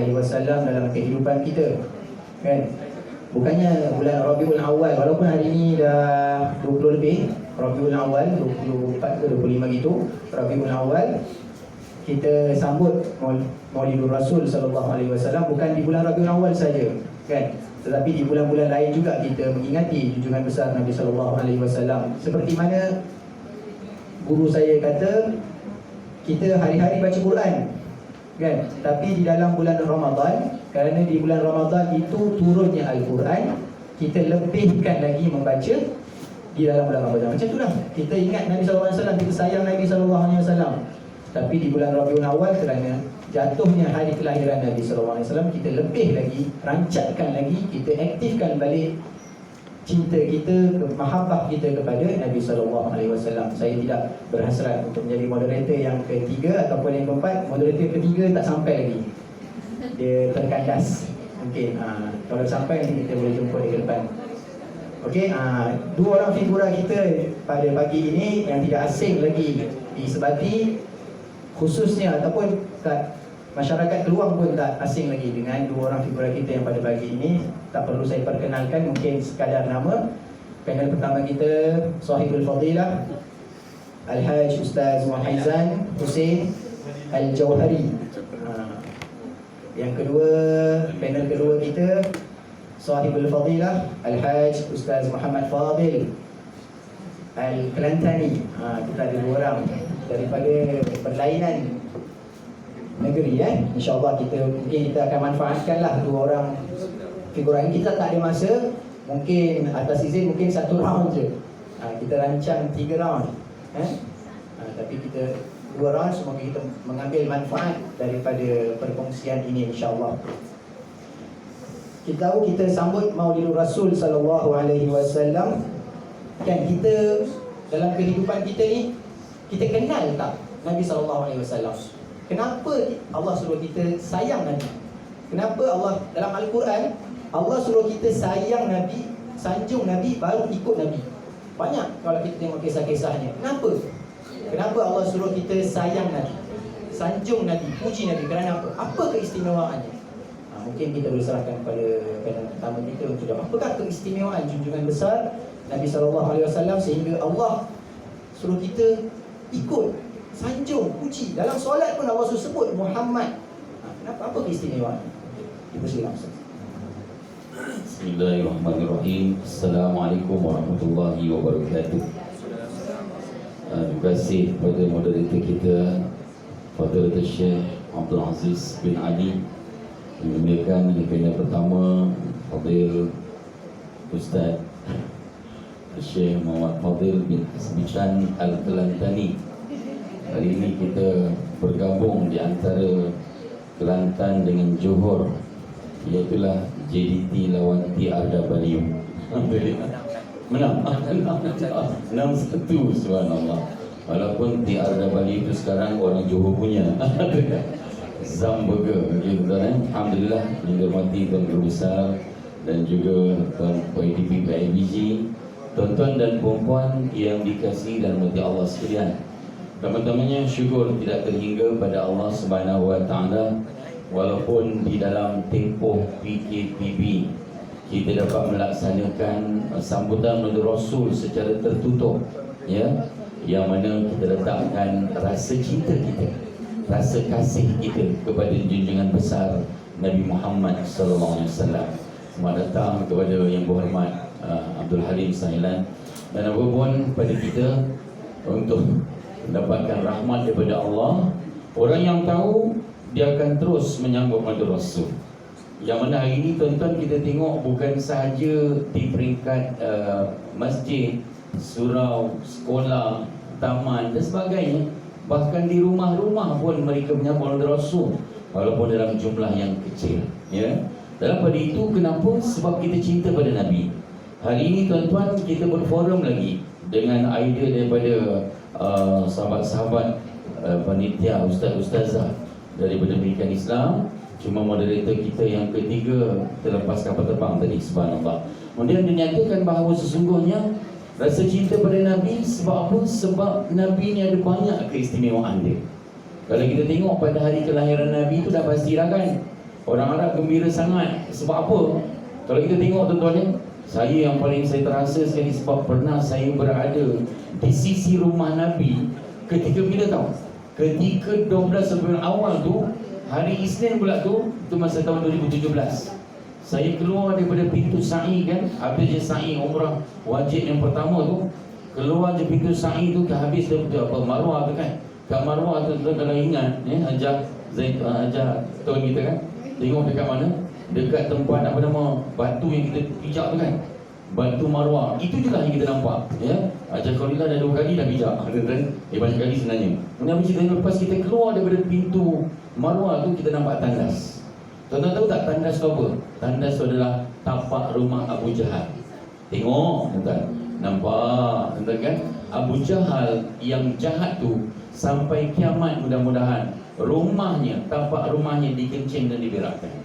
alaihi wasallam dalam kehidupan kita. Kan? Bukannya bulan Rabiul Awal, walaupun hari ini dah 20 lebih, Rabiul Awal 24 ke 25 gitu, Rabiul Awal kita sambut Maulidur Rasul sallallahu alaihi wasallam bukan di bulan Rabiul Awal saja, kan? Tetapi di bulan-bulan lain juga kita mengingati junjungan besar Nabi sallallahu alaihi wasallam. Seperti mana guru saya kata, kita hari-hari baca Quran, kan? Tapi di dalam bulan Ramadan, kerana di bulan Ramadan itu turunnya Al-Quran, kita lebihkan lagi membaca di dalam bulan Ramadan. Macam itulah, kita ingat Nabi SAW, kita sayang Nabi SAW. Tapi di bulan Rabiul Awal, kerana jatuhnya hari kelahiran Nabi SAW, kita lebih lagi, rancakkan lagi, kita aktifkan balik cinta kita, mahabbah kita kepada Nabi SAW. Saya tidak berhasrat untuk menjadi moderator yang ketiga ataupun yang keempat. Moderator ketiga tak sampai lagi, dia terkandas. Mungkin kalau sampai nanti kita boleh jumpa di depan. Okey, dua orang figura kita pada pagi ini yang tidak asing lagi disebati, khususnya ataupun kat masyarakat keluar pun tak asing lagi dengan dua orang figura kita yang pada pagi ini. Tak perlu saya perkenalkan, mungkin sekadar nama. Panel pertama kita, Sahibul Fadilah Al-Haj Ustaz Muhaizan Hussein Al-Jauhari. Yang kedua, panel kedua kita, Sahibul Fadilah Al-Haj Ustaz Muhammad Fadil Al-Kelantani. Kita ada dua orang daripada berlainan negeri, InsyaAllah kita akan manfaatkanlah dua orang figura ini. Kita tak ada masa, mungkin atas izin mungkin satu round je. Kita rancang 3 round, tapi kita 2 round. Semoga kita mengambil manfaat daripada perkongsian ini, insyaAllah. Kita tahu kita sambut Maulidur Rasul sallallahu alaihi wasallam. Kan kita dalam kehidupan kita ni, kita kenal tak Nabi sallallahu alaihi wasallam? Kenapa Allah suruh kita sayang Nabi? Kenapa Allah dalam Al-Quran, Allah suruh kita sayang Nabi, sanjung Nabi, baru ikut Nabi? Banyak kalau kita tengok kisah-kisahnya. Kenapa Allah suruh kita sayang Nabi, sanjung Nabi, puji Nabi? Kerana apa? Apa keistimewaannya? Mungkin kita boleh serahkan kepada panel pertama kita untuk jawab. Apakah keistimewaan junjungan besar Nabi SAW sehingga Allah suruh kita ikut, sanjung, puji? Dalam solat pun Allah suruh sebut Muhammad. Kenapa? Apa keistimewaan? Dipersilakan Ustaz. Bismillahirrahmanirrahim. Assalamualaikum warahmatullahi wabarakatuh. Terima kasih kepada moderator kita, Fadilatul Syekh Abdul Aziz bin Ali, yang memuliakan panel pertama Fadil Ustaz Syekh Muhammad Fadil bin Hasbitan Al-Kelantani. Hari ini kita bergabung di antara Kelantan dengan Johor, iaitulah JDT lawan Tiada Balium. Menang 6-1, subhanallah. Walaupun Tiada Balium itu sekarang orang Johor punya Zamburger, gitu kan. Alhamdulillah, yang dihormati Tuan Guru Besar dan juga Tuan PIDP PIBG, tuan-tuan dan puan-puan yang dikasihi dan dirahmati Allah sekalian. Pertama-tamanya syukur tidak terhingga pada Allah Subhanahu wa taala, walaupun di dalam tempoh PKPB kita dapat melaksanakan sambutan Maulidur Rasul secara tertutup, ya, yang mana kita letakkan rasa cinta kita, rasa kasih kita kepada junjungan besar Nabi Muhammad sallallahu alaihi wasallam. Selamat datang kepada yang berhormat Abdul Halim Sahilan, dan apapun pada kita untuk mendapatkan rahmat daripada Allah. Orang yang tahu, dia akan terus menyambut Maulidur Rasul. Yang mana hari ini tuan-tuan kita tengok bukan sahaja di peringkat masjid, surau, sekolah, taman dan sebagainya, bahkan di rumah-rumah pun mereka menyambut Maulidur Rasul, walaupun dalam jumlah yang kecil, ya. Dalam pada itu, kenapa? Sebab kita cinta pada Nabi. Hari ini tuan-tuan kita berforum lagi dengan idea daripada sahabat-sahabat panitia, ustaz-ustazah daripada pendidikan Islam. Cuma moderator kita yang ketiga terlepas kapal terbang tadi, subhanallah. Kemudian dinyatakan bahawa sesungguhnya rasa cinta pada Nabi sebab apa? Sebab Nabi ni ada banyak keistimewaan dia. Kalau kita tengok pada hari kelahiran Nabi itu dah pastilah kan, Orang Arab gembira sangat. Sebab apa? Kalau kita tengok tuan-tuan ni, saya yang paling saya terasa sekali sebab pernah saya berada di sisi rumah Nabi ketika bila tahu? Ketika 12 Rabiul Awal tu, hari Isnin pula tu masa tahun 2017. Saya keluar daripada pintu sa'i kan, habis je sa'i umrah wajib yang pertama tu, keluar je pintu sa'i tu, habis dia apa Marwah tu kan. Kat Marwah tu kalau ingat Hajah tahun kita kan, tengok dekat mana? Dekat tempat apa nama batu yang kita pijak tu kan, batu Marwah. Itu je lah yang kita nampak ya. Hajah Khalilah dah 2 kali dah pijak kan. Banyak kali sebenarnya. Kemudian cerita lepas kita keluar daripada pintu Marwah tu, kita nampak tandas. Tuan-tuan tahu tak tandas tu apa? Tandas tu adalah tapak rumah Abu Jahal. Tengok tuan-tuan, nampak tuan-tuan kan? Abu Jahal yang jahat tu sampai kiamat mudah-mudahan rumahnya, tapak rumahnya dikencing dan diberakkan.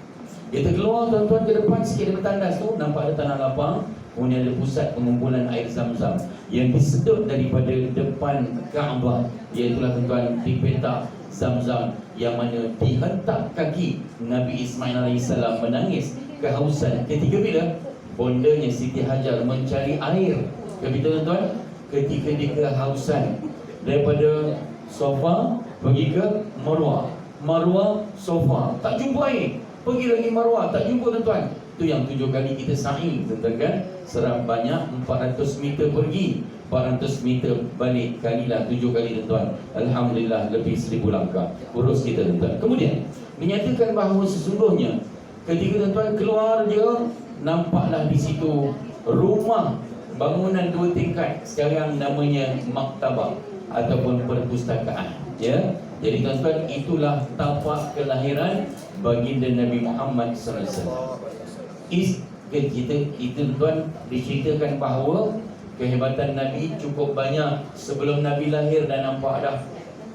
Kita keluar tuan-tuan ke depan sikit daripada tandas tu, nampak ada tanah lapang. Kemudian ada pusat pengumpulan air Zam-Zam yang disedot daripada depan Kaabah, iaitulah tuan-tuan di petak Zam-Zam yang mana dihentak kaki Nabi Ismail AS menangis kehausan ketika bila bondanya Siti Hajar mencari air. Ketika tuan-tuan, ketika dia kehausan, daripada sofa pergi ke Marwah, Marwah sofa, tak jumpa air, pergi lagi Marwah, tak jumpa tuan-tuan. Itu yang 7 kali kita sa'i tuan-tuan kan. Serap banyak 400 meter pergi, 400 meter balik, kalilah 7 kali tuan-tuan. Alhamdulillah lebih 1000 langkah urus kita tuan-tuan. Kemudian menyatakan bahawa sesungguhnya ketika tuan-tuan keluar je, nampaklah di situ rumah bangunan 2 tingkat, sekarang namanya maktabah ataupun perpustakaan ya. Jadi tuan-tuan, itulah tapak kelahiran baginda Nabi Muhammad SAW. Itu tuan diceritakan bahawa kehebatan Nabi cukup banyak. Sebelum Nabi lahir dan nampak dah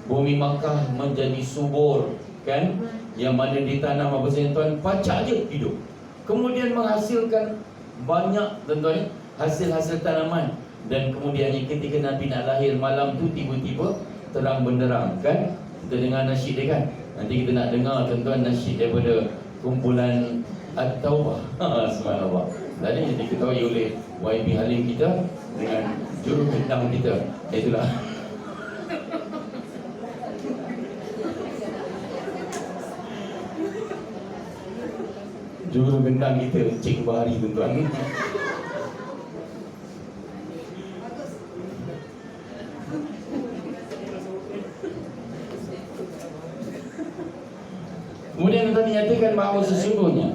bumi Makkah menjadi subur kan, yang mana ditanam apa saja tuan, pacak je hidup. Kemudian menghasilkan banyak tuan-tuan hasil-hasil tanaman. Dan kemudiannya ketika Nabi nak lahir, malam tu tiba-tiba terang benderang kan. Kita dengar nasyid dia kan. Nanti kita nak dengar tuan-tuan nasyid daripada kumpulan At-Taubah. Subhanallah. Tadi diketahui oleh YB Halim kita dengan juru bintang kita. Itulah. Juru bintang kita Cik Bahari tuan-tuan. Kemudian kita dinyatakan bahawa sesungguhnya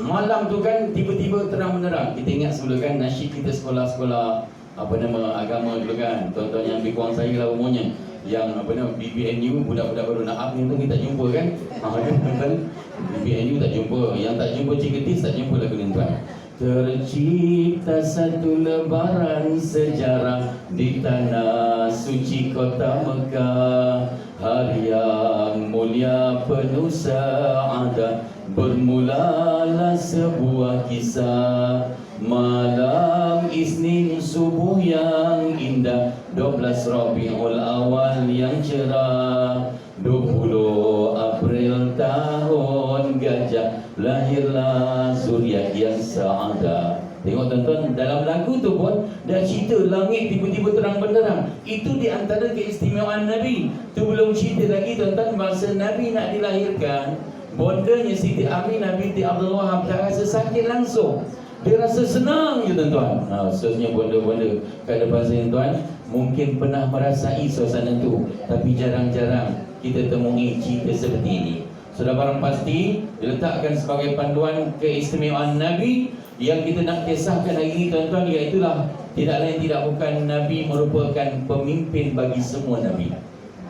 malam tu kan tiba-tiba terang menerang. Kita ingat sebelum kan nasyid kita sekolah-sekolah apa nama agama dulu kan. Tuan-tuan yang lebih kurang saya lah umurnya, yang apa nama BBNU, budak-budak baru nak up ni tu kita jumpa kan. Kan BBNU tak jumpa, yang tak jumpa Cik Ketis tak jumpa lagu ni tuan. Tercipta satu lebaran sejarah di tanah suci kota Mekah, hari yang mulia penuh saadah, bermulalah sebuah kisah. Malam Isnin subuh yang indah, 12 Rabiul Awal yang cerah, 20 April tahun gajah, lahirlah zuriat yang saadah. Tengok tuan-tuan, dalam lagu tu pun dah cerita langit tiba-tiba terang benderang. Itu di antara keistimewaan Nabi. Tu belum cerita lagi tuan-tuan, masa Nabi nak dilahirkan, bondanya Siti Aminah binti Abdul Wahab tak rasa sakit langsung. Dia rasa senang je tuan-tuan. Seterusnya bonda-bonda kat depan saya tuan, mungkin pernah merasai suasana tu, tapi jarang-jarang kita temui cerita seperti ini. Sudah barang pasti diletakkan sebagai panduan keistimewaan Nabi yang kita nak kisahkan hari ini tuan-tuan, iaitulah tidak lain tidak bukan Nabi merupakan pemimpin bagi semua Nabi.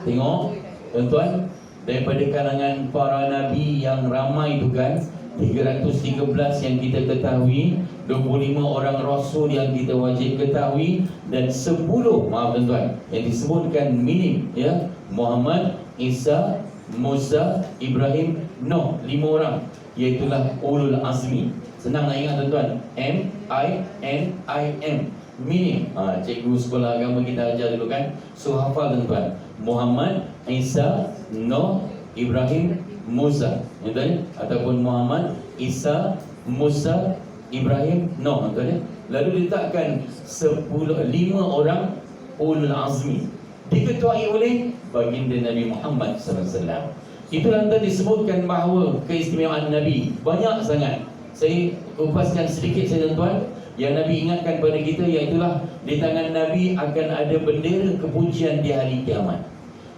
Tengok tuan-tuan, daripada kalangan para Nabi yang ramai itu kan, 313 yang kita ketahui, 25 orang Rasul yang kita wajib ketahui, dan 10, maaf tuan-tuan, yang disebutkan minim ya, Muhammad, Isa, Musa, Ibrahim, Nuh, 5 orang, iaitulah Ulul Azmi. Senang nak ingat tuan-tuan, M-I-N-I-M, minim. Cikgu sekolah agama kita ajar dulu kan, so hafal tuan-tuan, Muhammad, Isa, Nuh, Ibrahim, Musa, betul? Ataupun Muhammad, Isa, Musa, Ibrahim, Nuh, betul? Lalu diletakkan 5 orang ulul azmi, diketuai oleh baginda Nabi Muhammad SAW. Itu lantas disebutkan bahawa keistimewaan Nabi banyak sangat. Saya kupaskan sedikit saja tuan. Yang Nabi ingatkan pada kita, iaitulah di tangan Nabi akan ada bendera kepujian di hari kiamat.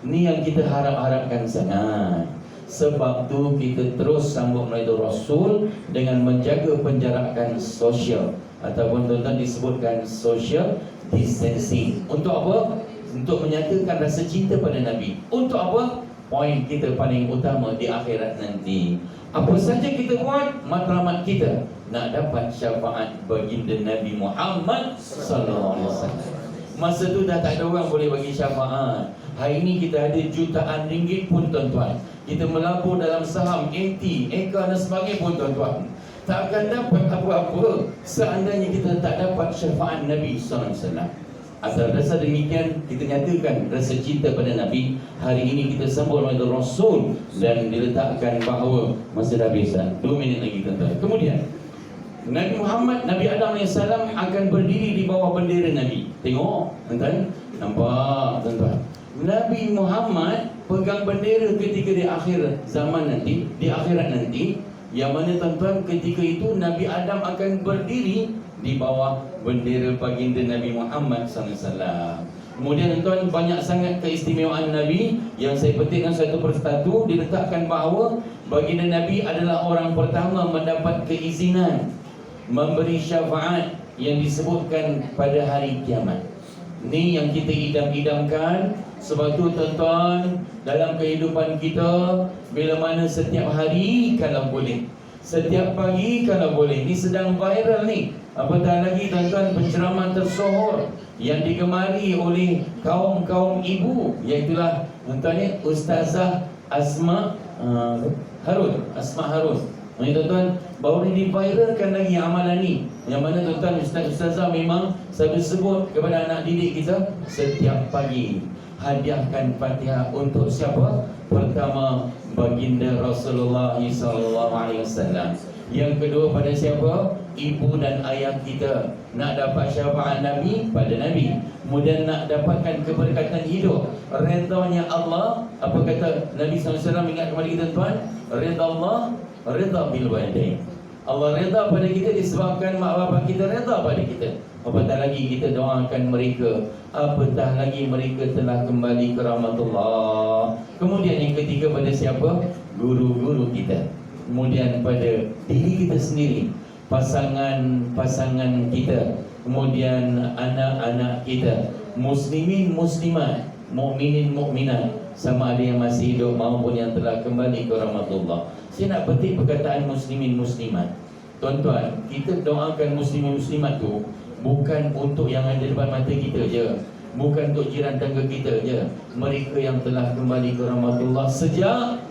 Ini yang kita harap-harapkan sangat. Sebab tu kita terus sambung melalui Rasul dengan menjaga penjarakan sosial, ataupun tuan-tuan disebutkan social distancing. Untuk apa? Untuk menyatakan rasa cinta pada Nabi. Untuk apa? Poin kita paling utama di akhirat nanti. Apa saja kita buat, matlamat kita nak dapat syafaat baginda Nabi Muhammad sallallahu alaihi wasallam. Masa tu dah tak ada orang boleh bagi syafaat. Hari ini kita ada jutaan ringgit pun tuan-tuan, kita melabur dalam saham, AT, Eka dan sebagainya pun tuan-tuan, tak akan dapat apa-apa seandainya kita tak dapat syafaat Nabi sallallahu alaihi wasallam. Atas dasar demikian, kita nyatakan rasa cinta pada Nabi. Hari ini kita sambut oleh Rasul dan diletakkan bahawa masa dah habis, 2 minit lagi tuan-tuan. Kemudian Nabi Muhammad, Nabi Adam AS akan berdiri di bawah bendera Nabi. Tengok tuan-tuan, nampak tuan-tuan, Nabi Muhammad pegang bendera ketika di akhir zaman nanti, di akhirat nanti, yang mana tuan-tuan ketika itu Nabi Adam akan berdiri di bawah bendera baginda Nabi Muhammad SAW. Kemudian tuan, banyak sangat keistimewaan Nabi yang saya petikkan satu persatu. Diletakkan bahawa baginda Nabi adalah orang pertama mendapat keizinan memberi syafaat yang disebutkan pada hari kiamat. Ini yang kita idam-idamkan. Sebab tu tuan-tuan, dalam kehidupan kita, bila mana setiap hari kalau boleh, setiap pagi kalau boleh, ni sedang viral ni, apatah lagi tuan-tuan, penceramah tersohor yang digemari oleh kaum-kaum ibu, iaitulah tuan-tuan ni Ustazah Asma Harun. Asma Harun. Ini tuan-tuan, baru ni diviralkan lagi amalan ni, yang mana tuan-tuan Ustazah memang selalu sebut kepada anak didik kita setiap pagi, hadiahkan Fatihah untuk siapa? Pertama, baginda Rasulullah SAW. Yang kedua pada siapa? Ibu dan ayah kita. Nak dapat syafaat Nabi, pada Nabi. Kemudian nak dapatkan keberkatan hidup, redanya Allah. Apa kata Nabi SAW ingat kepada kita tuan? Reda Allah, reda bil walidain. Allah reda pada kita disebabkan mak bapak kita reda pada kita. Apatah lagi kita doakan mereka, apatah lagi mereka telah kembali ke rahmatullah. Kemudian yang ketiga pada siapa? Guru-guru kita. Kemudian pada diri kita sendiri, pasangan-pasangan kita, kemudian anak-anak kita, muslimin muslimat, mukminin mukminat, sama ada yang masih hidup maupun yang telah kembali ke rahmatullah. Saya nak petik perkataan muslimin muslimat. Tuan-tuan, kita doakan muslimin muslimat tu bukan untuk yang ada depan mata kita je, bukan untuk jiran tangga kita je, mereka yang telah kembali ke rahmatullah sejak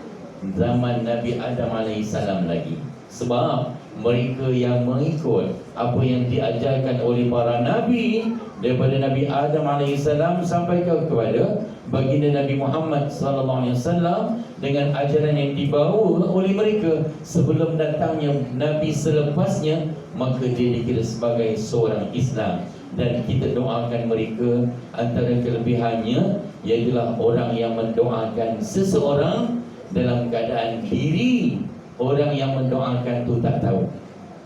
zaman Nabi Adam AS lagi. Sebab mereka yang mengikut apa yang diajarkan oleh para Nabi, daripada Nabi Adam AS sampai kepada baginda Nabi Muhammad SAW, dengan ajaran yang dibawa oleh mereka sebelum datangnya Nabi selepasnya, maka dia dikira sebagai seorang Islam. Dan kita doakan mereka, antara kelebihannya iaitulah orang yang mendoakan seseorang dalam keadaan diri orang yang mendoakan tu tak tahu.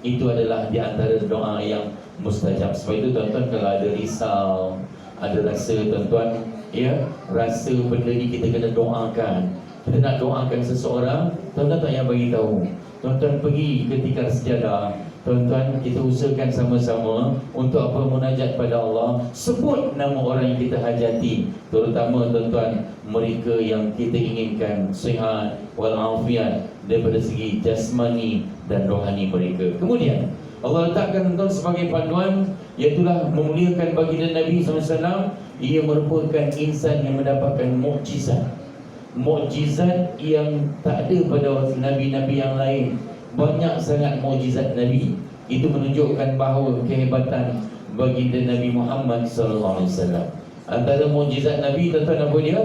Itu adalah di antara doa yang mustajab. Sebab itu tuan-tuan, kalau ada risau, ada rasa tuan-tuan, ya, rasa benda ni kita kena doakan, kita nak doakan seseorang, tuan-tuan tak payah bagi tahu. Tuan-tuan pergi ke tikar sejadah, tuan-tuan kita usahakan sama-sama untuk apa? Munajat pada Allah, sebut nama orang yang kita hajati, terutama tuan-tuan mereka yang kita inginkan sihat walafiat daripada segi jasmani dan rohani mereka. Kemudian Allah letakkan tuan sebagai panduan, iaitulah memuliakan baginda Nabi SAW. Ia merupakan insan yang mendapatkan mukjizat, mukjizat yang tak ada pada nabi-nabi yang lain. Banyak sangat mukjizat Nabi. Itu menunjukkan bahawa kehebatan baginda Nabi Muhammad SAW. Antara mukjizat Nabi tuan-tuan apa dia?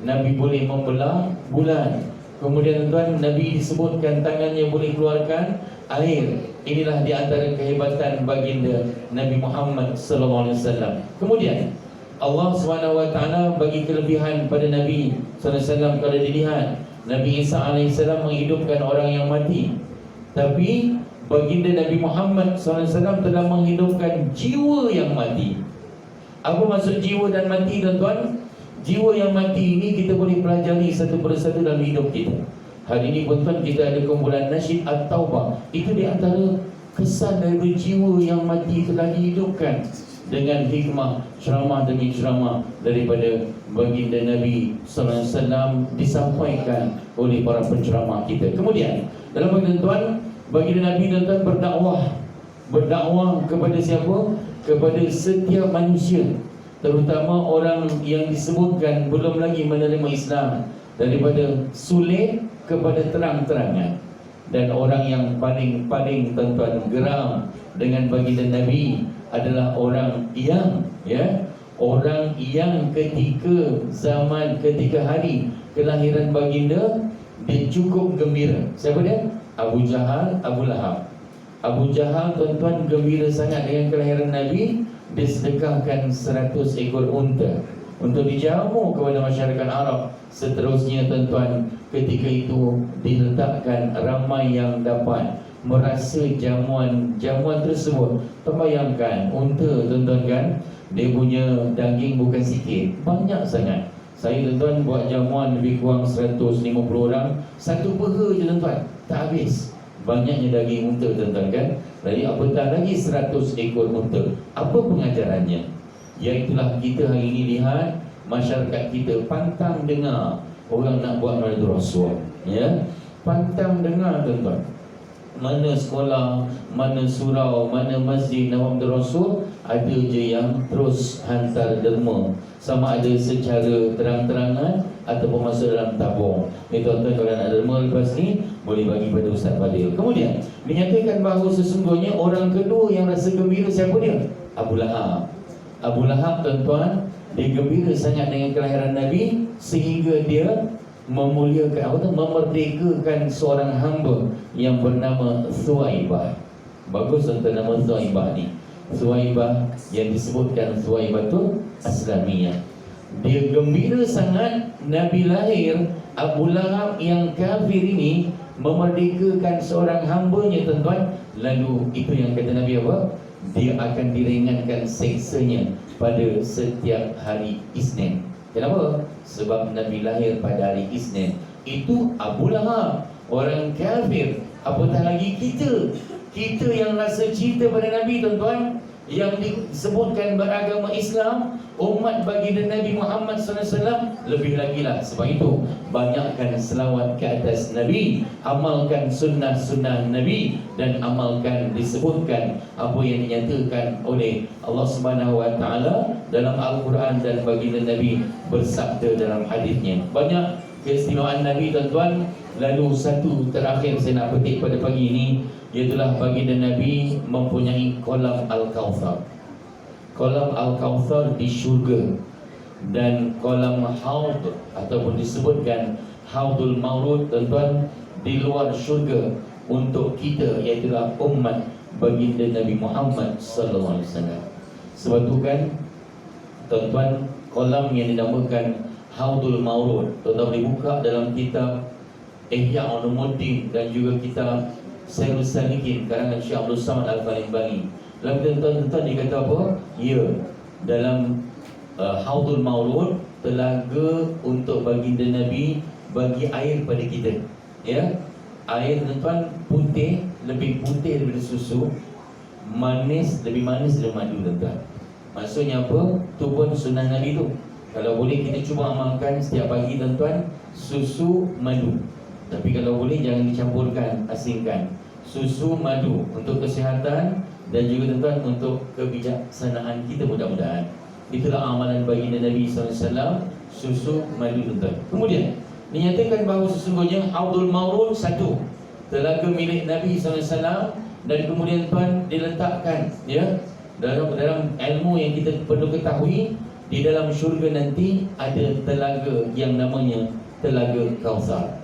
Nabi boleh membelah bulan. Kemudian tuan, Nabi disebutkan tangannya boleh keluarkan air. Inilah di antara kehebatan baginda Nabi Muhammad sallallahu alaihi wasallam. Kemudian Allah SWT bagi kelebihan pada Nabi SAW. Kalau dilihat, Nabi Isa AS menghidupkan orang yang mati, tapi baginda Nabi Muhammad SAW telah menghidupkan jiwa yang mati. Apa maksud jiwa dan mati, tuan-tuan? Jiwa yang mati ini kita boleh pelajari satu persatu dalam hidup kita. Hari ini pun tuan, kita ada kumpulan nasyid At-Taubah. Itu di antara kesan dari jiwa yang mati telah dihidupkan dengan hikmah ceramah demi ceramah daripada baginda Nabi sallallahu alaihi wasallam disampaikan oleh para penceramah kita. Kemudian dalam baginda tuan, baginda Nabi tuan berdakwah kepada siapa? Kepada setiap manusia, terutama orang yang disebutkan belum lagi menerima Islam, daripada sulit kepada terang-terangan. Dan orang yang paling tuan-tuan geram dengan baginda Nabi adalah orang yang orang yang ketika hari kelahiran baginda dia cukup gembira. Siapa dia? Abu Jahal, Abu Lahab. Abu Jahal tuan-tuan gembira sangat dengan kelahiran Nabi. Dia sedekahkan 100 ekor unta untuk dijamu kepada masyarakat Arab. Seterusnya tuan-tuan, ketika itu diletakkan ramai yang dapat merasa jamuan tersebut. Terbayangkan unta tuan-tuan kan, dia punya daging bukan sikit, banyak sangat. Saya tuan-tuan buat jamuan lebih kurang 150 orang, satu peha je tuan-tuan, tak habis. Banyaknya daging unta tuan-tuan kan. Jadi apatah lagi 100 ekor unta. Apa pengajarannya? Iaitulah kita hari ini lihat masyarakat kita pantang dengar orang nak buat Maulid Rasul, pantang dengar tuan-tuan. Mana sekolah, mana surau, mana masjid Nabi Rasul, ada je yang terus hantar derma, sama ada secara terang-terangan ataupun masuk dalam tabung. Ni tuan-tuan, kalau nak derma lepas ni boleh bagi pada Ustaz Fadil. Kemudian dinyatakan bahawa sesungguhnya orang kedua yang rasa gembira siapa dia? Abu Lahab. Abu Lahab tuan-tuan, dia gembira sangat dengan kelahiran Nabi sehingga dia memerdekakan seorang hamba yang bernama Thuwaibah. Bagus tuan-tuan nama Thuwaibah ni. Thuwaibah yang disebutkan Thuwaibatul Aslamiyah. Dia gembira sangat Nabi lahir. Abu Lahab yang kafir ini memerdekakan seorang hambanya tuan-tuan. Lalu itu yang kata Nabi apa? Dia akan diringankan seksanya pada setiap hari Isnin. Kenapa? Sebab Nabi lahir pada hari Isnin. Itu Abu Lahab, orang kafir. Apatah lagi kita yang rasa cinta pada Nabi tuan-tuan, yang disebutkan beragama Islam, umat baginda Nabi Muhammad SAW. Lebih lagi lah, sebab itu banyakkan selawat ke atas Nabi, amalkan sunnah-sunnah Nabi, dan amalkan disebutkan apa yang dinyatakan oleh Allah Subhanahu Wa Taala dalam Al-Quran, dan baginda Nabi bersabda dalam hadisnya. Banyak keistimewaan Nabi tuan-tuan. Lalu satu terakhir saya nak petik pada pagi ini, iaitulah baginda Nabi mempunyai kolam Al-Kautsar. Kolam Al-Kautsar di syurga, dan kolam Haud ataupun disebutkan Haudul Maurud tuan-tuan di luar syurga untuk kita, iaitulah umat baginda Nabi Muhammad sallallahu alaihi wasallam. Sebab tu kan tuan-tuan, kolam yang dinamakan Haudul Maurud, tuan-tuan boleh buka dalam kitab Ihya Ulumuddin dan juga kitab Syairul Salikin karangan Syekh Abdul Samad Al-Farimbangi. Dalam tuan-tuan dikata apa? Ya, dalam Haudul Maurud, telaga untuk baginda Nabi bagi air pada kita. Ya, air tuan-tuan putih, lebih putih daripada susu, manis, lebih manis daripada madu tuan-tuan. Maksudnya apa? Tu pun sunnah Nabi tu. Kalau boleh kita cuba amalkan setiap pagi tuan-tuan, susu madu. Tapi kalau boleh jangan dicampurkan, asingkan. Susu madu untuk kesihatan dan juga tuan-tuan untuk kebijaksanaan kita mudah-mudahan. Itulah amalan baginda Nabi SAW, susu madu tuan-tuan. Kemudian dinyatakan bahawa sesungguhnya Haudul Maurud satu telaga milik Nabi SAW, dan kemudian tuan diletakkan dalam ilmu yang kita perlu ketahui, di dalam syurga nanti ada telaga yang namanya Telaga Kautsar.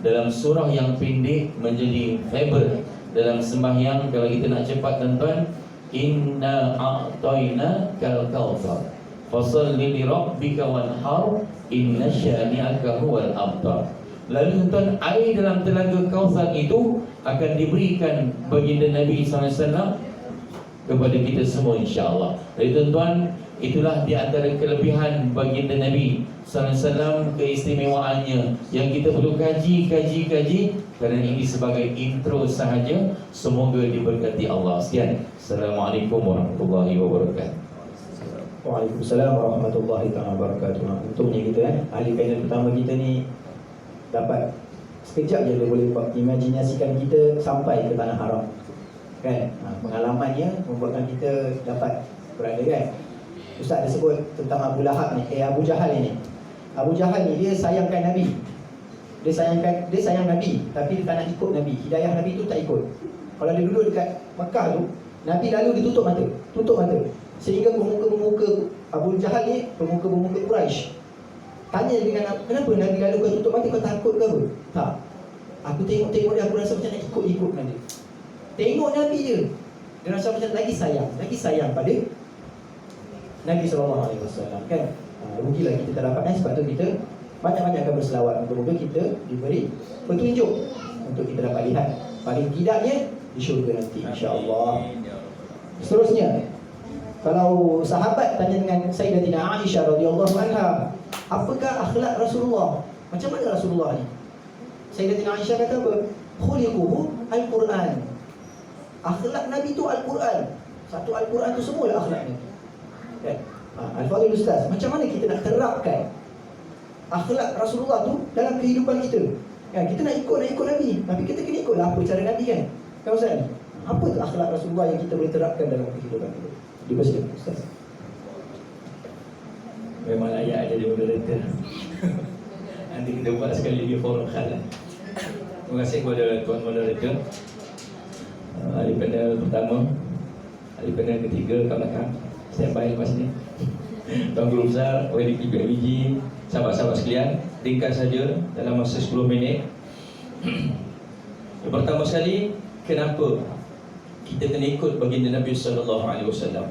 dalam surah yang pendek menjadi favorite. Dalam sembahyang kalau kita nak cepat tuan-tuan, inna a'tayna kal kautsar fasholli li rabbika wanhar inna syani'aka huwal abtar. Lalu tuan, air dalam telaga Kautsar itu akan diberikan baginda Nabi SAW kepada kita semua insya-Allah. Jadi tuan-tuan, itulah di antara kelebihan baginda Nabi SAW, keistimewaannya yang kita perlu kaji kerana ini sebagai intro sahaja. Semoga diberkati Allah. Sekian. Assalamualaikum warahmatullahi wabarakatuh. Waalaikumsalam warahmatullahi wabarakatuh. Untungnya kita ahli panel pertama kita ni dapat sekejap je dia boleh imajinasikan kita sampai ke tanah haram kan. Pengalamannya membuatkan kita dapat berada kan. Ustaz dah sebut tentang Abu Lahab ni, Abu Jahal ni. Abu Jahal ni dia sayangkan Nabi. Dia sayang Nabi, tapi dia tak nak ikut Nabi. Hidayah Nabi tu tak ikut. Kalau dia duduk dekat Mekah tu, Nabi lalu dia tutup mata. Sehingga pemuka-pemuka Abu Jahal ni, pemuka-pemuka Quraisy tanya dengan kenapa Nabi lalu kau tutup mata, kau takut ke apa? Tak. Aku tengok dia, aku rasa macam nak ikut Nabi. Tengok Nabi je, dia rasa macam lagi sayang pada Nabi SAW kan. Rugilah kita tak dapat. Sebab tu kita banyak-banyakkan berselawat. Moga-moga kita diberi petunjuk untuk kita dapat lihat paling tidaknya di syurga nanti insya-Allah. Seterusnya, kalau sahabat tanya dengan Sayyidatina Aisyah radhiyallahu anha, apakah akhlak Rasulullah? Macam mana Rasulullah ni? Sayyidatina Aisyah kata apa? Khuliquhu al-Quran. Akhlak Nabi tu Al-Quran. Satu Al-Quran tu semualah akhlaknya. Kan? Al-Fadhil Ustaz, macam mana kita nak terapkan akhlak Rasulullah tu dalam kehidupan kita? Kan, kita nak ikut Nabi, tapi kita kena ikutlah apa cara Nabi kan? Kan Ustaz? Apa tu akhlak Rasulullah yang kita boleh terapkan dalam kehidupan kita? Dipersilakan Ustaz. Memang layak jadi moderator. Nanti kita buat sekali lagi forum khas. Terima kasih kepada tuan moderator. Ahli panel pertama, ahli panel ketiga kat belakang. Standby lepas ni. Tuan Guru Besar, ODP PIBG, sahabat-sahabat sekalian, ringkas saja dalam masa 10 minit. Yang pertama sekali, kenapa kita kena ikut baginda Nabi SAW?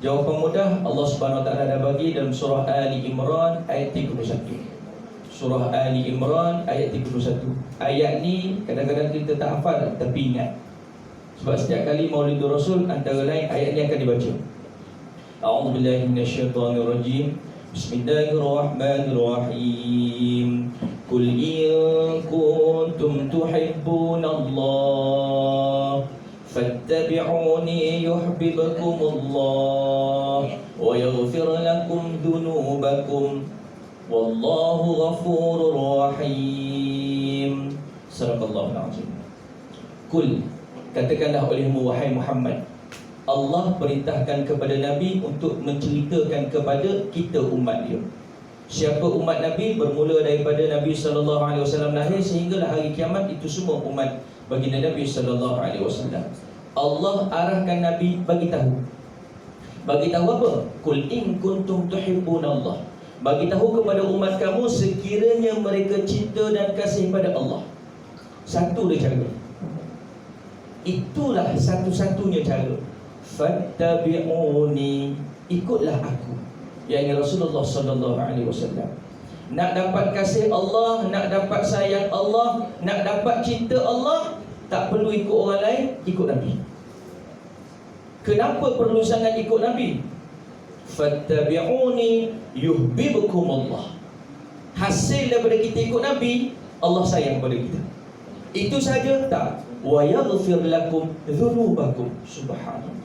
Jawapan mudah, Allah Subhanahu Wa Taala dah bagi dalam surah Ali Imran ayat 31. Surah Ali Imran ayat 31. Ayat ni kadang-kadang kita tak hafal tapi ingat. Sebab setiap kali Maulidur Rasul antara lain ayat ni akan dibaca. A'udzu billahi minasyaitonir rajim. Bismillahirrahmanirrahim. Qul in kuntum tuhibbunallah fattabi'uni yuhibbukumullah wa yaghfir lakum dhunubakum wallahu ghafurur rahim. Sadaqallahul azim. Qul, katakanlah olehmu wahai Muhammad, Allah perintahkan kepada Nabi untuk menceritakan kepada kita umat dia. Siapa umat Nabi? Bermula daripada Nabi SAW lahir sehinggalah hari kiamat, itu semua umat baginda Nabi SAW. Allah arahkan Nabi bagi tahu. Bagi tahu apa? Qul in kuntum tuhibbunallah. Bagi tahu kepada umat kamu sekiranya mereka cinta dan kasih pada Allah. Satu dia cara. Itulah satu-satunya cara. Fattabi'uni, ikutlah aku, yakni Rasulullah sallallahu alaihi wasallam. Nak dapat kasih Allah, nak dapat sayang Allah, nak dapat cinta Allah, tak perlu ikut orang lain, ikut Nabi. Kenapa perlu sangat ikut Nabi? Fattabi'uni yuhibbukumullah. Hasil daripada kita ikut Nabi, Allah sayang pada kita. Itu saja tak? Wa yaghfir lakum dzunubakum. Subhanallah.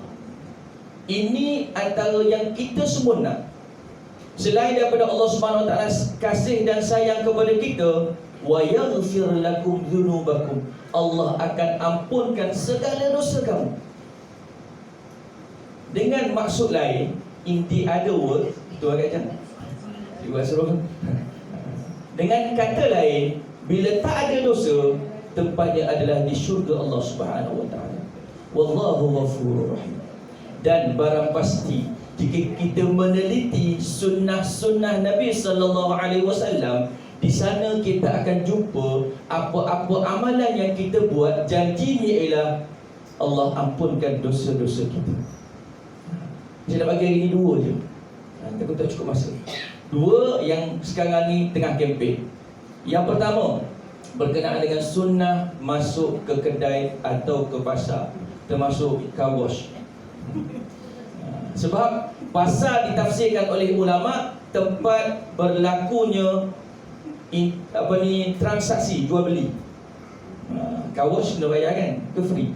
Ini antara yang kita semua nak. Selain daripada Allah Subhanahu Wa Taala kasih dan sayang kepada kita, wa yaghfir lakum dzunubakum. Allah akan ampunkan segala dosa kamu. Dengan maksud lain, in the other word, itu agak macam juga suruh. Dengan kata lain, bila tak ada dosa, tempatnya adalah di syurga Allah Subhanahu Wa Taala. Wallahu ghafurur rahim. Dan barang pasti jika kita meneliti sunnah-sunnah Nabi sallallahu alaihi wasallam, Di sana kita akan jumpa apa-apa amalan yang kita buat, janjinya ialah Allah ampunkan dosa-dosa kita. Saya nak bagi hari ni 2 je. Takut tak cukup masa. 2 yang sekarang ni tengah kempen. Yang pertama, berkenaan dengan sunnah masuk ke kedai atau ke pasar, termasuk car wash. Sebab pasar ditafsirkan oleh ulama tempat berlakunya transaksi jual beli. Car wash kena bayar kan? Ke free?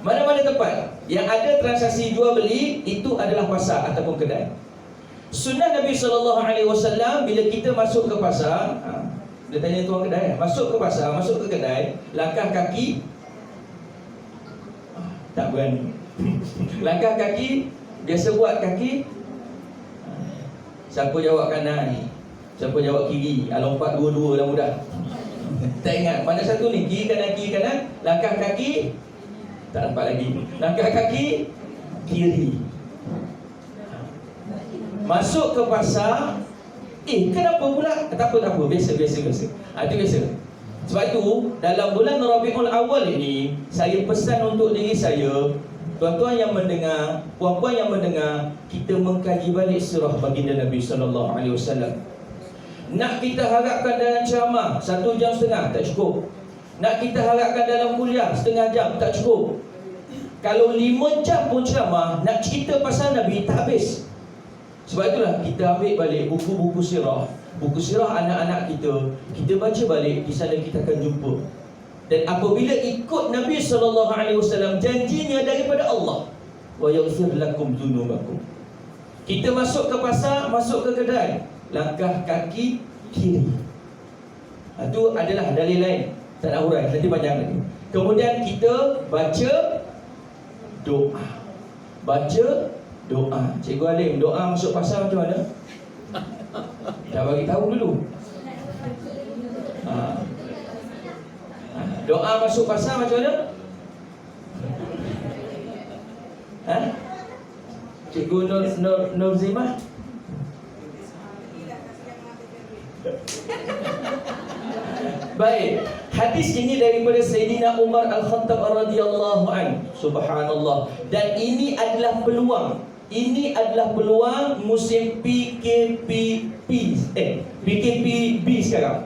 Mana-mana tempat yang ada transaksi jual beli, itu adalah pasar ataupun kedai. Sunnah Nabi SAW, bila kita masuk ke pasar, dia tanya tuan kedai, masuk ke pasar, masuk ke kedai, langkah kaki tak berani. Langkah kaki, biasa buat kaki, siapa jawab kanan, siapa jawab kiri, lompat dua-dua dah mudah. Tak ingat mana satu ni, kiri kanan, langkah kaki tak nampak lagi, langkah kaki kiri. Masuk ke pasar, kenapa pula? Tak apa, biasa. Itu biasa. Sebab itu dalam bulan Rabiul Awal ini, saya pesan untuk diri saya, tuan-tuan yang mendengar, puan-puan yang mendengar, kita mengkaji balik sirah baginda Nabi SAW. Nak kita harapkan dalam ceramah 1.5 jam tak cukup. Nak kita harapkan dalam kuliah setengah jam tak cukup. Kalau 5 jam pun ceramah, nak cerita pasal Nabi tak habis. Sebab itulah kita ambil balik buku-buku sirah, buku sirah anak-anak kita baca balik. Di sana kita akan jumpa. Dan apabila ikut Nabi SAW, janjinya daripada Allah, wa yaghfir lakum dzunubakum. Kita masuk ke pasar, masuk ke kedai, langkah kaki kiri. Itu adalah dalil lain, tak nak hurai, nanti panjang lagi. Kemudian kita baca doa. Cikgu Alim, doa masuk pasar macam mana? Dah bagi tahu dulu. Doa masuk pasar macam mana? Cikgu Nur Zimah. Baik, hadis ini daripada Sayyidina Umar Al-Khattab radhiyallahu anhu. Subhanallah. Dan ini adalah peluang. Ini adalah peluang musim PKPB sekarang.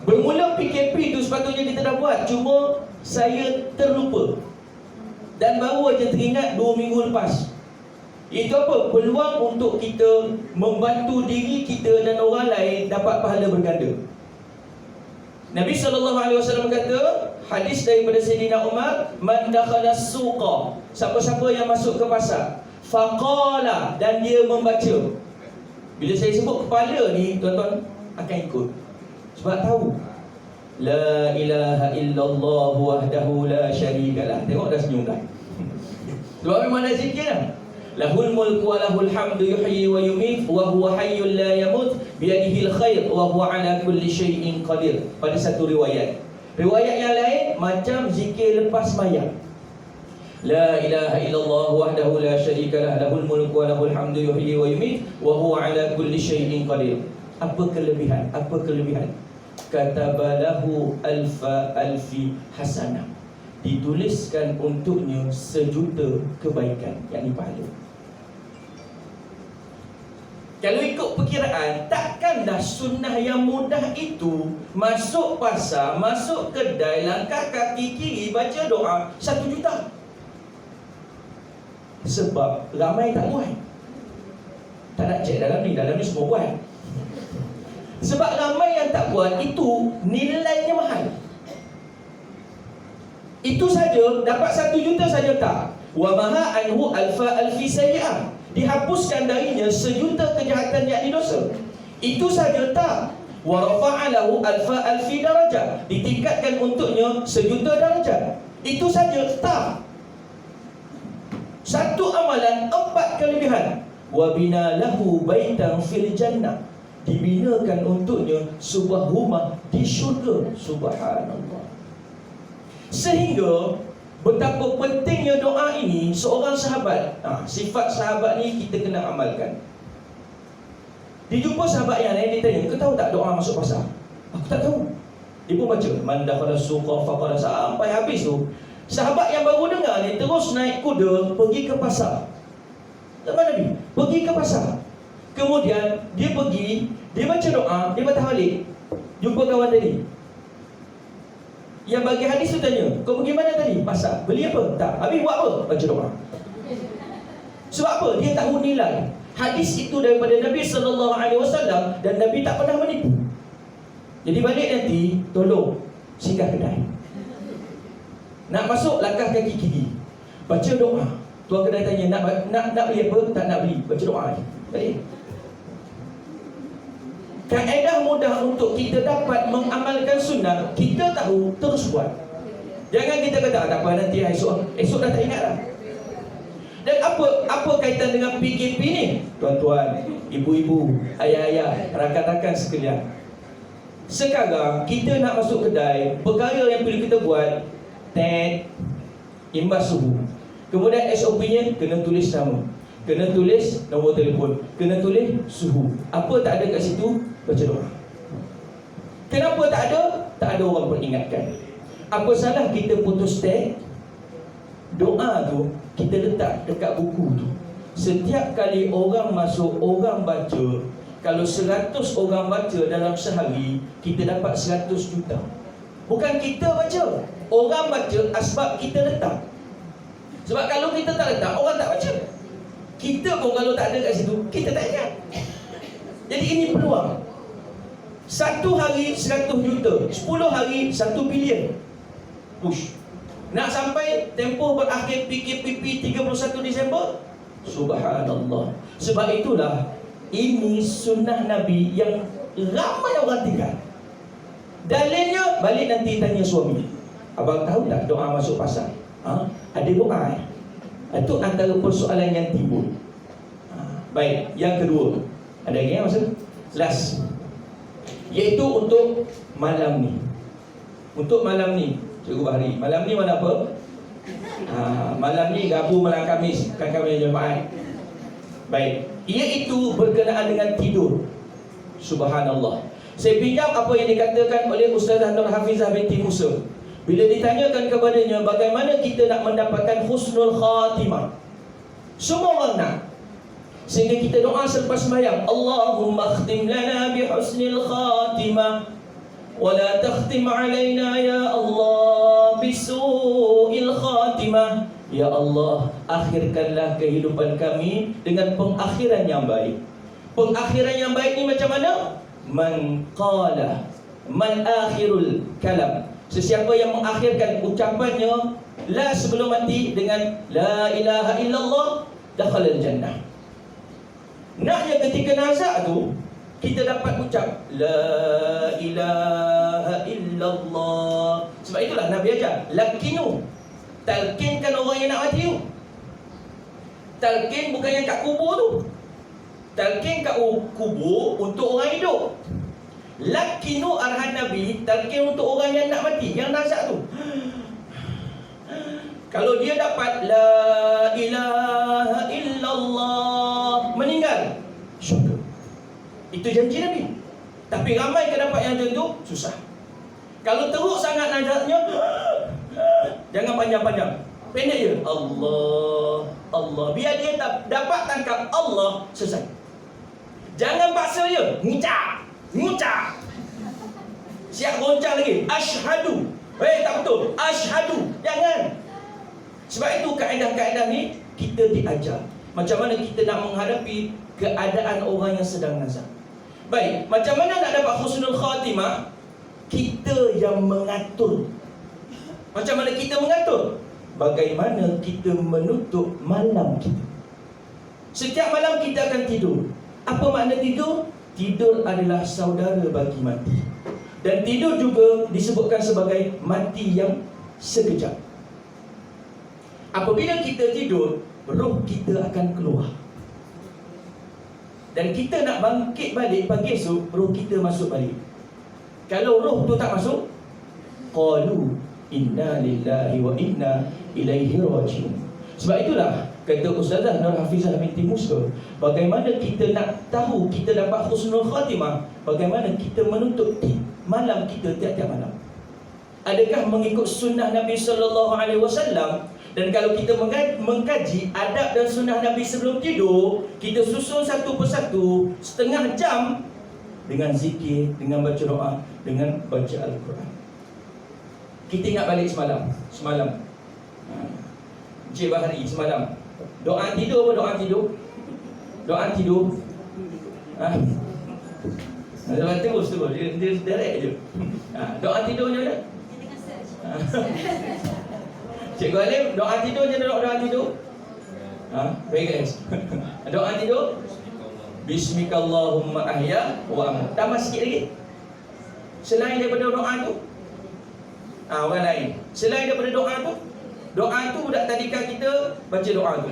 Bermula PKP itu sepatutnya kita dah buat, cuma saya terlupa. Dan baru aja teringat 2 minggu lepas. Itu apa? Peluang untuk kita membantu diri kita dan orang lain dapat pahala berganda. Nabi SAW kata, hadis daripada Sayyidina Umar, man dakhala suqa, siapa-siapa yang masuk ke pasar, faqala, dan dia membaca. Bila saya sebut kepala ni, tuan-tuan akan ikut. Sebab tahu la ilaha illallah wahdahu la syarikalah. Tengok dah senyum dah. Sebab memang dah zikir dah. Lahul mulku wa lahul hamdu yuhyi wa yumit wa huwa hayyul la yamut biyadihil khair wa huwa ala kulli syai'in qadir. Pada satu riwayat. Riwayat yang lain macam zikir lepas mayat. La ilaha illallah wahdahu la syarikalah lahul mulku wa lahul hamdu yuhyi wa yumit wa huwa ala kulli syai'in qadir. Apa kelebihan? Katabalahu alfi hasanah. Dituliskan untuknya 1,000,000 kebaikan, yakni pahala. Kalau ikut perkiraan, takkanlah sunnah yang mudah itu, masuk pasar, masuk kedai, langkah kaki kiri, baca doa 1 juta. Sebab ramai tak buat. Tak nak cek dalam ni semua buat. Sebab ramai yang tak buat, itu nilainya mahal. Itu saja, dapat 1 juta saja tak. Wa maha anhu alfi sayyi'ah. Dihapuskan darinya 1,000,000 kejahatan yakni dosa. Itu saja tak. Wa rafa'a lahu alfi darajah. Ditingkatkan untuknya 1,000,000 darajat. Itu saja tak. Satu amalan 4 kelebihan. Wa bina lahu baitan fil jannah. Dibinakan untuknya sebuah rumah di syurga. Subhanallah. Sehingga betapa pentingnya doa ini seorang sahabat. Sifat sahabat ni kita kena amalkan. Dia jumpa sahabat yang lain, dia tanya, kau tahu tak doa masuk pasar? Aku tak tahu. Dia pun baca, man dakhala suqa faqala, sampai habis tu. Sahabat yang baru dengar ni terus naik kuda pergi ke pasar. Zaman Nabi, pergi ke pasar. Kemudian dia pergi, dia baca doa, dia patah balik, jumpa kawan tadi. Yang bagi hadis tu tanya, kau pergi mana tadi? Pasar. Beli apa? Tak. Habis buat apa? Baca doa. Sebab apa? Dia tahu nilai hadis itu daripada Nabi SAW, dan Nabi tak pernah menipu. Jadi balik nanti, tolong singgah kedai. Nak masuk, langkah kaki kiri, baca doa. Tuan kedai tanya, nak beli apa? Tak nak beli. Baca doa lagi. Balik. Kaedah mudah untuk kita dapat mengamalkan sunnah, kita tahu, terus buat. Jangan kita kata, tak apa, nanti esok dah tak ingat dah. Dan apa kaitan dengan PKP ni? Tuan-tuan, ibu-ibu, ayah-ayah, rakan-rakan sekalian, sekarang kita nak masuk kedai, perkara yang perlu kita buat, tag, imbas suhu. Kemudian SOP-nya, kena tulis nama, kena tulis nombor telefon, kena tulis suhu. Apa tak ada kat situ? Baca doa. Kenapa tak ada? Tak ada orang peringatkan. Apa salah kita putus tag? Doa tu kita letak dekat buku tu. Setiap kali orang masuk, orang baca. Kalau 100 orang baca dalam sehari, kita dapat 100 juta. Bukan kita baca, orang baca asbab kita letak. Sebab kalau kita tak letak, orang tak baca. Kita pun kalau tak ada kat situ, kita tak ingat. Jadi ini peluang. 1 hari 100 juta, 10 hari 1 bilion. Push. Nak sampai tempoh berakhir PKPP 31 Disember? Subhanallah. Sebab itulah ini sunnah Nabi yang ramai orang tinggal. Dalilnya, balik nanti tanya suami, abang tahu tak doa masuk pasar? Ada doa Itu antara persoalan yang timbul. Baik, yang kedua, ada lagi yang masa? Last, iaitu untuk malam ni. Untuk malam ni, Cikgu Bahri, malam ni mana apa? Malam ni Rabu, malam Khamis, kan kami Jumaat. Baik, iaitu berkenaan dengan tidur. Subhanallah. Saya pinjam apa yang dikatakan oleh Ustazah Nur Hafizah binti Musa. Bila ditanyakan kepadanya bagaimana kita nak mendapatkan husnul khatimah, semua orang nak. Sehingga kita doa selepas sembahyang, Allahumma khtim lana bi husnil khatimah wa la takhtim alaina ya Allah bi su'il khatimah. Ya Allah, akhirkanlah kehidupan kami dengan pengakhiran yang baik. Pengakhiran yang baik ni macam mana? Man qala, man akhirul kalam, sesiapa yang mengakhirkan ucapannya la sebelum mati dengan la ilaha illallah, dakhalal jannah. Naknya ketika nazak tu, kita dapat ucap la ilaha illallah. Sebab itulah Nabi ajar, lakinu, talkinkan orang yang nak mati tu. Talkin bukan yang kat kubur tu. Talkin kat kubur untuk orang hidup. Lakinu arahan Nabi, talkin untuk orang yang nak mati, yang nazak tu. Kalau dia dapat la ilaha illallah, meninggal, syurga. Itu janji Nabi. Tapi ramai ke dapat yang macam tu? Susah. Kalau teruk sangat nazaknya, jangan panjang-panjang, pendek je. Allah, Allah. Biar dia dapat tangkap Allah, selesai. Jangan paksa je, ngucap. Siap goncang lagi, asyhadu. Tak betul, asyhadu. Jangan. Sebab itu kaedah-kaedah ni kita diajar macam mana kita nak menghadapi keadaan orang yang sedang nazak. Baik, macam mana nak dapat husnul khatimah? Kita yang mengatur. Macam mana kita mengatur? Bagaimana kita menutup malam kita. Setiap malam kita akan tidur. Apa makna tidur? Tidur adalah saudara bagi mati. Dan tidur juga disebutkan sebagai mati yang sekejap. Apabila kita tidur, roh kita akan keluar. Dan kita nak bangkit balik pagi esok, roh kita masuk balik. Kalau roh tu tak masuk, qalu inna lillahi wa inna ilaihi raji'un. Sebab itulah Kata Ustazah Nur Hafizah binti Musa, bagaimana kita nak tahu kita dapat husnul khatimah? Bagaimana kita menuntut malam kita tiap-tiap malam? Adakah mengikut sunnah Nabi sallallahu alaihi wasallam? Dan kalau kita mengkaji adab dan sunnah Nabi sebelum tidur, kita susun satu persatu setengah jam dengan zikir, dengan baca doa, dengan baca Al-Quran. Kita ingat balik semalam. Encik Bahari semalam. Doa tidur apa doa tidur? Doa tidur. Doa terus dia direct je. Doa tidurnya ada? Cikgu Alim, doa tidurnya ada doa tidur? Very guys. Doa tidur? Bismikallahumma ahya wa amut. Tambah sikit lagi. Selain daripada doa tu, orang lain. Selain daripada doa tu budak tadika kita baca doa tu.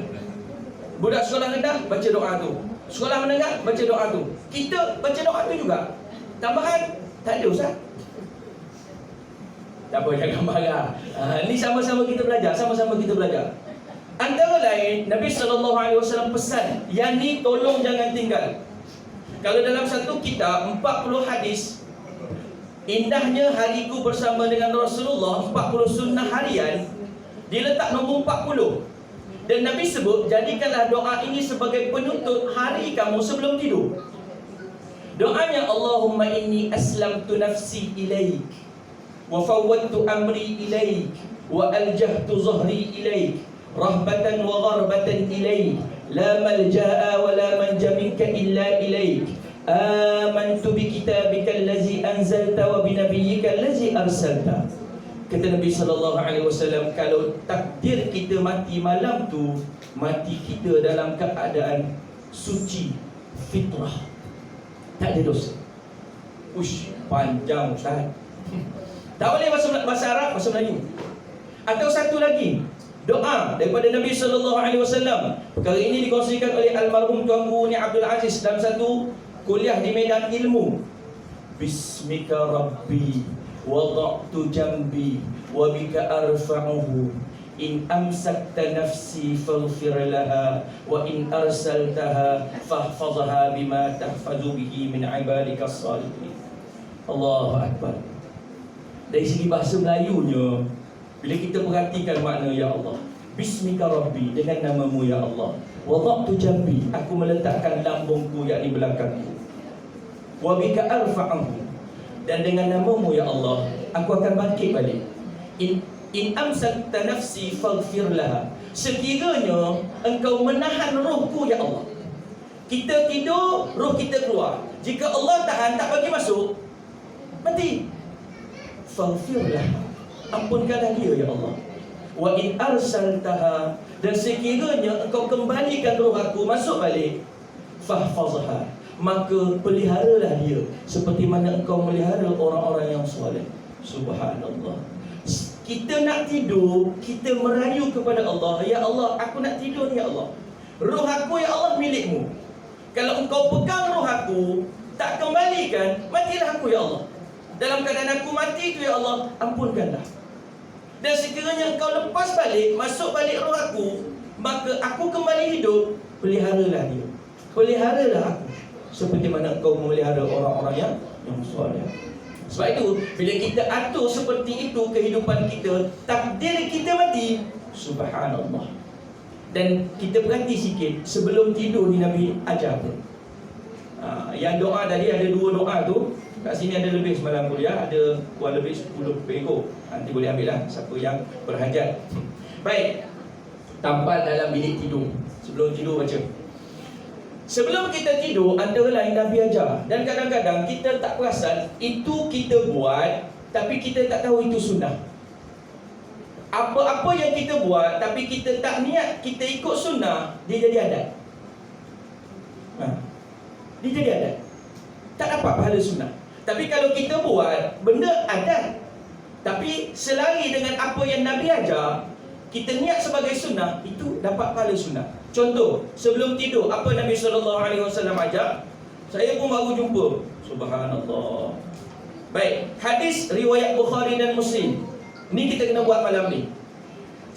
Budak sekolah rendah baca doa tu. Sekolah menengah baca doa tu. Kita baca doa tu juga. Tambahan tak ada Ustaz. Tak apa, jangan marah. Ni sama-sama kita belajar. Antara lain Nabi SAW pesan, yang ni tolong jangan tinggal. Kalau dalam satu kitab 40 hadis, indahnya hariku bersama dengan Rasulullah, 40 sunnah harian, dia letak nombor 40. Dan Nabi sebut, jadikanlah doa ini sebagai penutup hari kamu sebelum tidur. Doanya, Allahumma inni aslamtu nafsi ilaik, wa fawwadtu amri ilaik, wa aljahtu zahri ilaik, rahbatan wa gharbatan ilaik, la malja'a wa la manja minka illa ilaik, amantu bi kitabika allazi anzalta wa bi nabiyyika allazi arsalta. Kata Nabi SAW, kalau takdir kita mati malam tu, mati kita dalam keadaan suci, fitrah, tak ada dosa. Ush, panjang Ustaz. Tak boleh bahasa Arab, bahasa Melayu. Atau satu lagi, doa daripada Nabi SAW. Perkara ini dikongsikan oleh almarhum Tuan Guru Ni Abdul Aziz dalam satu kuliah di medan ilmu. Bismika Rabbi wada'tu jambi wa bika arfa'uhu, in amsakta nafsi faghfir laha, wa in arsaltaha fahfazha bima tahfazu bihi min ibadika as-salihin. Allahu Akbar. Dari segi bahasa Melayunya, bila kita perhatikan makna ya Allah, Bismika Rabbi, dengan namamu ya Allah, wada'tu jambi, aku meletakkan lambungku yakni belakangku, wa bika arfa'uhu, dan dengan namamu ya Allah aku akan bangkit balik. In amsakta nafsi faghfir laha, sekiranya engkau menahan rohku ya Allah. Kita tidur, roh kita keluar. Jika Allah tahan, tak bagi masuk, mati. Faghfir laha, ampunkanlah dia ya Allah. Wa in arsaltaha, dan sekiranya engkau kembalikan roh aku masuk balik, fahfazha, maka peliharalah dia seperti mana engkau melihara orang-orang yang soleh. Subhanallah. Kita nak tidur, kita merayu kepada Allah, ya Allah, aku nak tidur ya Allah. Roh aku ya Allah milikmu. Kalau engkau pegang roh aku, tak kembalikan, matilah aku ya Allah. Dalam keadaan aku mati itu ya Allah, ampunkanlah. Dan sekiranya engkau lepas balik, masuk balik roh aku, maka aku kembali hidup, peliharalah dia. Peliharalah aku seperti mana engkau memelihara orang-orang yang soleh. Sebab itu, bila kita atur seperti itu kehidupan kita, takdir kita mati, subhanallah. Dan kita perhati sikit, sebelum tidur ni Nabi ajar apa? Yang doa tadi ada 2 doa tu. Kat sini ada lebih semalam kuliah, ada kurang lebih 10 pengikut. Nanti boleh ambil lah siapa yang berhajat. Baik, tampal dalam bilik tidur. Sebelum tidur baca. Sebelum kita tidur, antara lain Nabi ajar. Dan kadang-kadang kita tak perasan, itu kita buat, tapi kita tak tahu itu sunnah. Apa-apa yang kita buat, tapi kita tak niat kita ikut sunnah, dia jadi adat. Dia jadi adat, tak dapat pahala sunnah. Tapi kalau kita buat benda adat, tapi selari dengan apa yang Nabi ajar, kita niat sebagai sunnah, itu dapat pahala sunnah. Contoh, sebelum tidur, apa Nabi SAW ajar? Saya pun baru jumpa. Subhanallah. Baik, hadis riwayat Bukhari dan Muslim. Ni kita kena buat malam ni.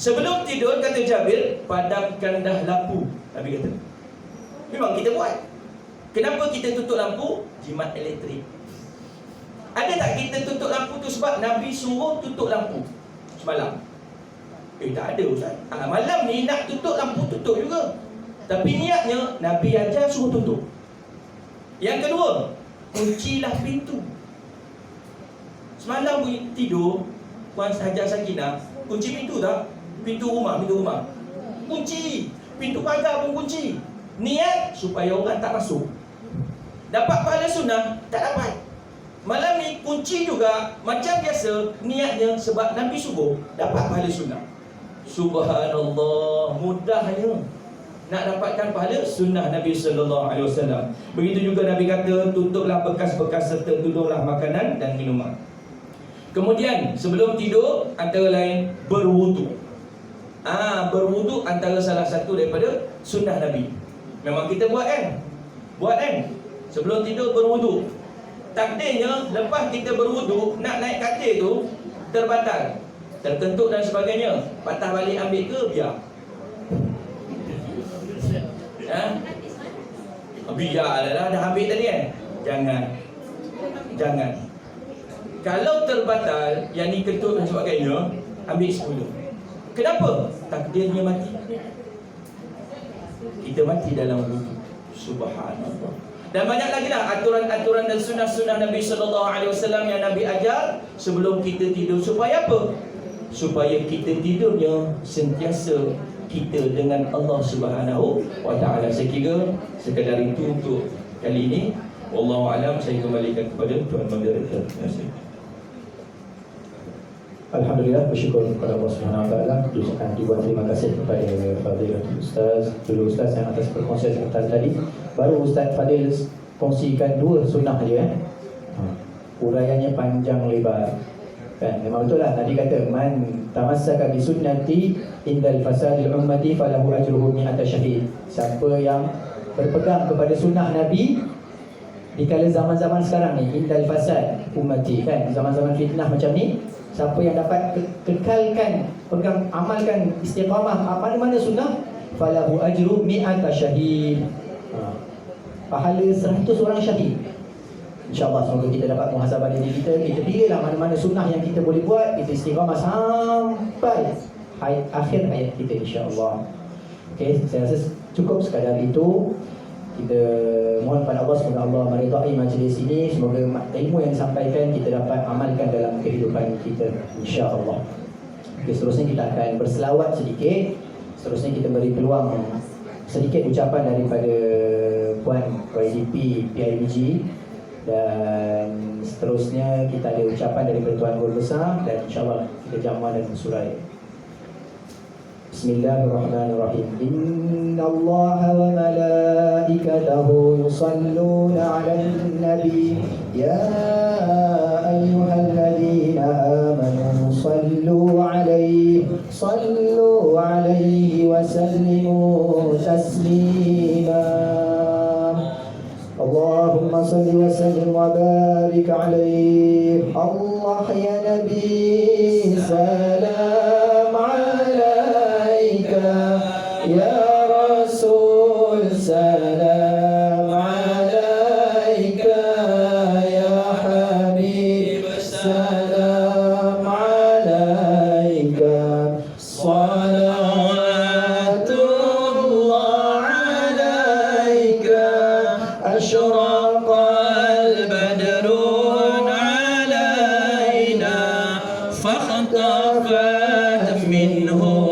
Sebelum tidur, kata Jabir, padamkan dah lampu. Nabi kata. Memang kita buat. Kenapa kita tutup lampu? Jimat elektrik. Ada tak kita tutup lampu tu sebab Nabi suruh tutup lampu semalam? Tak ada Ustaz. Malam ni nak tutup lampu, tutup juga. Tapi niatnya Nabi ajar suruh tutup. Yang kedua, kuncilah pintu. Semalam tidur, Puan Hajar Sakinah, kunci pintu tak? Pintu rumah. Kunci. Pintu pagar pun kunci. Niat supaya orang tak masuk. Dapat pahala sunnah? Tak dapat. Malam ni kunci juga macam biasa, niatnya sebab Nabi suruh, dapat pahala sunnah. Subhanallah, mudahnya nak dapatkan pahala sunnah Nabi sallallahu alaihi wasallam. Begitu juga Nabi kata, tutuplah bekas-bekas serta tudunglah makanan dan minuman. Kemudian sebelum tidur, antara lain berwudu. Berwudu antara salah satu daripada sunnah Nabi. Memang kita buat kan? Sebelum tidur berwudu. Takdirnya lepas kita berwudu, nak naik katil tu terbatal, terkentut dan sebagainya. Patah balik ambil ke biar? Biarlah, dah ambil tadi kan? Jangan. Kalau terbatal, yang ni kentut dan sebagainya, ambil 10. Kenapa? Takdirnya mati. Kita mati dalam wudu. Subhanallah. Dan banyak lagi lah aturan-aturan dan sunnah-sunnah Nabi SAW yang Nabi ajar sebelum kita tidur. Supaya apa? Supaya kita tidurnya sentiasa kita dengan Allah Subhanahu wa Ta'ala. Saya kira sekadar itu untuk kali ini. Wallahu a'lam. Saya kembalikan kepada Tuan Moderator. Terima kasih. Alhamdulillah, bersyukur kepada Allah Subhanahu Wa Taala. Ucapkan ribuan terima kasih kepada Fadil Ustaz, dulu Ustaz yang atas perkongsian Ustaz tadi. Baru Ustaz Fadil kongsikan 2 sunnah saja uraiannya panjang lebar. Kan, memang betul lah tadi kata man tamassaka bi sunnati indal fasadil ummati falahu ajruhu mi'ata syahid. Siapa yang berpegang kepada sunnah Nabi di kala zaman-zaman sekarang ni, indal fasad ummati, kan, zaman-zaman fitnah macam ni, siapa yang dapat kekalkan, pegang, amalkan istiqamah mana-mana sunnah, falahu ajru mi'ata syahid. Pahala 100 orang syahid. InsyaAllah semoga kita dapat muhasabah diri kita. Kita pilihlah mana-mana sunnah yang kita boleh buat, kita istiqamah sampai akhir hayat kita, insyaAllah. Okay, saya rasa cukup sekadar itu. Kita mohon pada Allah, semoga Allah meridai majlis ini. Semoga ilmu yang disampaikan kita dapat amalkan dalam kehidupan kita, insya-Allah. Okay, seterusnya kita akan berselawat sedikit. Seterusnya kita beri peluang sedikit ucapan daripada Puan YDP PIBG. Dan seterusnya kita ada ucapan daripada Tuan Guru Besar. Dan insya-Allah kita jamuan dan surai. Bismillahirrahmanirrahim. Innallaha wa malaikatahu yusalluna 'alan nabi ya ayyuhalladzina amanu sallu 'alaihi wa sallimu taslima. Allahumma salli wa sallim wa barik 'alaihi. Allah ya nabi salam 'alaika ya rasul salam 'alaika ya habib salam 'alaika salatullah 'alaika asyraqal badrun 'alaina fakhtafat minhu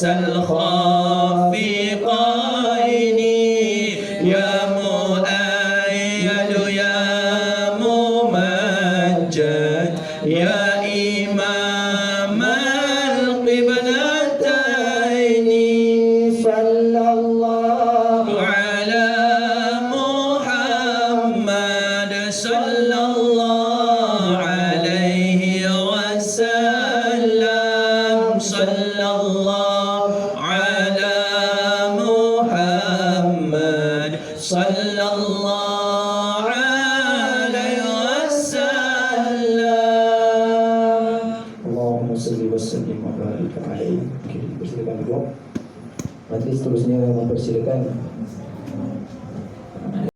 رأس الخافقين يا مؤيد يا ممجد يا إمام القبلتين صلى الله على محمد صلى الله عليه وسلم صلى الله على محمد صلى الله عليه وسلم. Allahumma salli wa sallim wa barik alaihi. Okey, persilakan duduk. Majlis seterusnya mempersilakan